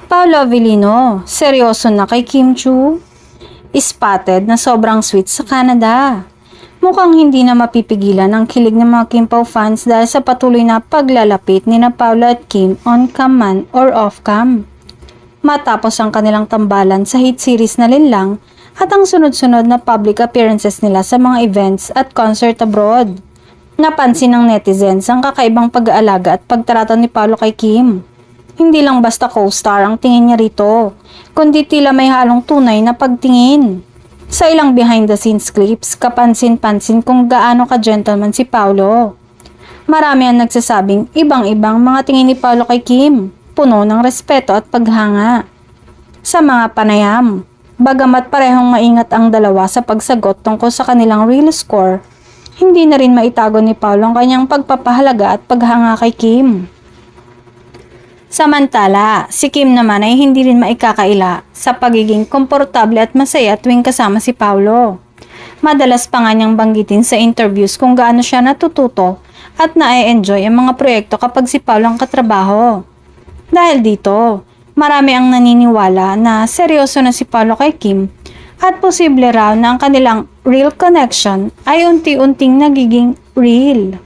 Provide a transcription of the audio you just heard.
Paolo Avellino, seryoso na kay Kim Chu? Spotted na sobrang sweet sa Canada. Mukhang hindi na mapipigilan ang kilig ng mga Kim Pao fans dahil sa patuloy na paglalapit ni na Paolo at Kim on cam man or off cam. Matapos ang kanilang tambalan sa hit series na Linlang at ang sunod-sunod na public appearances nila sa mga events at concert abroad. Napansin ng netizens ang kakaibang pag-aalaga at pagtrato ni Paolo kay Kim. Hindi lang basta co-star ang tingin niya rito, kundi tila may halong tunay na pagtingin. Sa ilang behind-the-scenes clips, kapansin-pansin kung gaano ka-gentleman si Paolo. Marami ang nagsasabing ibang-ibang mga tingin ni Paolo kay Kim, puno ng respeto at paghanga. Sa mga panayam, bagamat parehong maingat ang dalawa sa pagsagot tungkol sa kanilang real score, hindi na rin maitago ni Paolo ang kanyang pagpapahalaga at paghanga kay Kim. Samantala, si Kim naman ay hindi rin maikakaila sa pagiging komportable at masaya tuwing kasama si Paolo. Madalas pa nga niyang banggitin sa interviews kung gaano siya natututo at na-enjoy ang mga proyekto kapag si Paolo ang katrabaho. Dahil dito, marami ang naniniwala na seryoso na si Paolo kay Kim at posible raw na ang kanilang real connection ay unti-unting nagiging real.